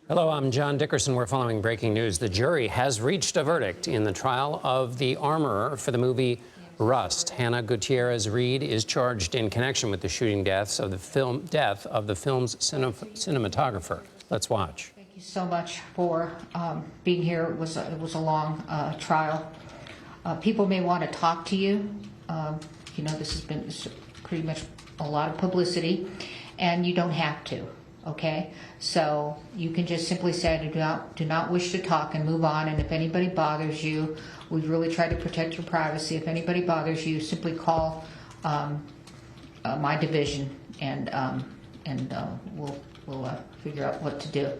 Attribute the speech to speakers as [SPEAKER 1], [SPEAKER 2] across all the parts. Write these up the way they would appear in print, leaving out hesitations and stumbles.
[SPEAKER 1] Hello, I'm John Dickerson. We're following breaking news. The jury has reached a verdict in the trial of the armorer for the movie Rust. Hannah Gutierrez-Reed is charged in connection with the shooting death of the film's cinematographer. Let's watch.
[SPEAKER 2] Thank you so much for being here. It was a long trial. People may want to talk to you. You know, this has been pretty much a lot of publicity, and you don't have to. Okay, so you can just simply say, I do not wish to talk, and move on. And if anybody bothers you, we've really tried to protect your privacy. If anybody bothers you, simply call my division, and we'll figure out what to do.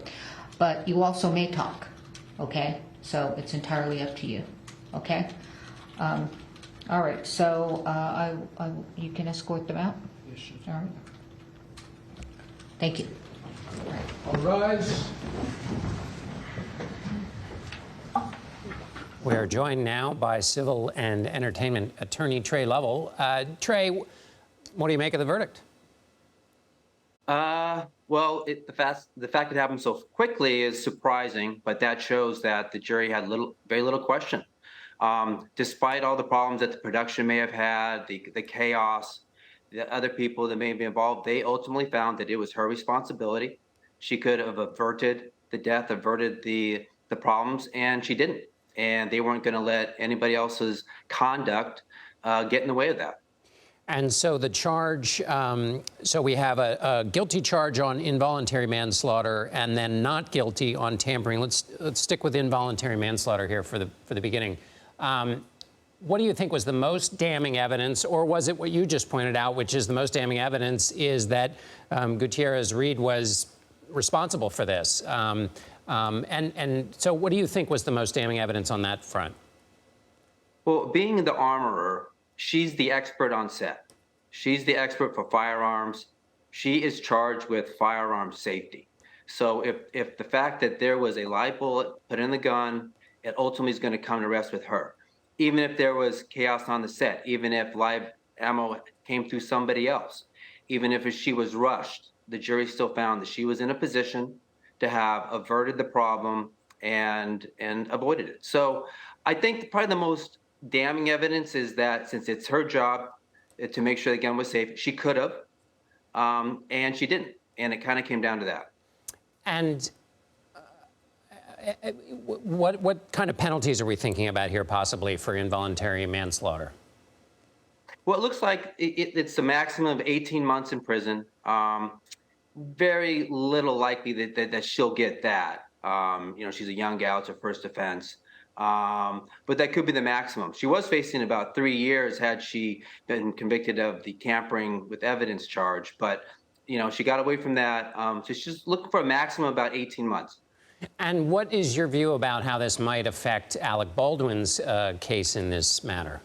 [SPEAKER 2] But you also may talk. Okay, so it's entirely up to you. Okay. All right. So you can escort them out.
[SPEAKER 3] Yes,
[SPEAKER 2] All right. Thank you.
[SPEAKER 3] All rise.
[SPEAKER 1] We are joined now by civil and entertainment attorney Tre Lovell. Tre, what do you make of the verdict?
[SPEAKER 4] Well, the fact it happened so quickly is surprising, but that shows that the jury had very little question. Despite all the problems that the production may have had, the chaos, the other people that may be involved, they ultimately found that it was her responsibility. She could have averted the death, averted the problems, and she didn't. And they weren't going to let anybody else's conduct get in the way of that.
[SPEAKER 1] And so the charge, so we have a guilty charge on involuntary manslaughter and then not guilty on tampering. Let's stick with involuntary manslaughter here for the beginning. What do you think was the most damning evidence, or was it what you just pointed out, which is the most damning evidence is that Gutierrez-Reed was responsible for this? And so what do you think was the most damning evidence on that front?
[SPEAKER 4] Well, being the armorer, she's the expert on set. She's the expert for firearms. She is charged with firearm safety. So if the fact that there was a live bullet put in the gun, it ultimately is going to come to rest with her. Even if there was chaos on the set, even if live ammo came through somebody else, even if she was rushed, the jury still found that she was in a position to have averted the problem and avoided it. So I think probably the most damning evidence is that since it's her job to make sure the gun was safe, she could have, and she didn't. And it kind of came down to that.
[SPEAKER 1] And what kind of penalties are we thinking about here, possibly, for involuntary manslaughter?
[SPEAKER 4] Well, it looks like it's a maximum of 18 months in prison. Very little likely that she'll get that. You know, she's a young gal, it's her first offense. But that could be the maximum. She was facing about 3 years had she been convicted of the tampering with evidence charge. But, you know, she got away from that. So she's looking for a maximum of about 18 months.
[SPEAKER 1] And what is your view about how this might affect Alec Baldwin's case in this matter?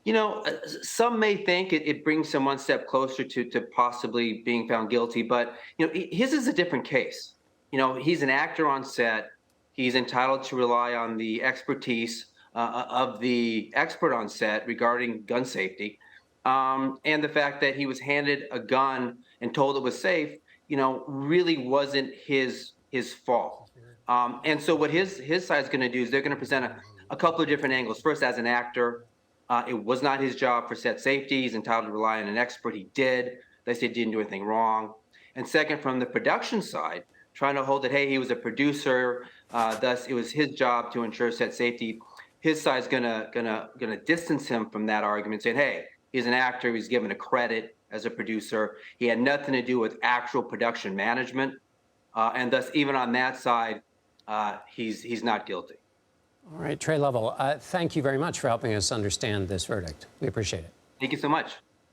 [SPEAKER 4] You know, some may think it brings him one step closer to possibly being found guilty, but, you know, his is a different case. You know, he's an actor on set. He's entitled to rely on the expertise of the expert on set regarding gun safety. And the fact that he was handed a gun and told it was safe, you know, really wasn't his fault. And so what his side's going to do is they're going to present a couple of different angles. First, as an actor, it was not his job for set safety. He's entitled to rely on an expert. He did. They said he didn't do anything wrong. And second, from the production side, trying to hold that, hey, he was a producer, thus it was his job to ensure set safety. His side's gonna distance him from that argument, saying, hey, he's an actor. He's given a credit as a producer. He had nothing to do with actual production management. And thus, even on that side, he's not guilty.
[SPEAKER 1] All right, Tre Lovell, thank you very much for helping us understand this verdict. We appreciate it.
[SPEAKER 4] Thank you so much.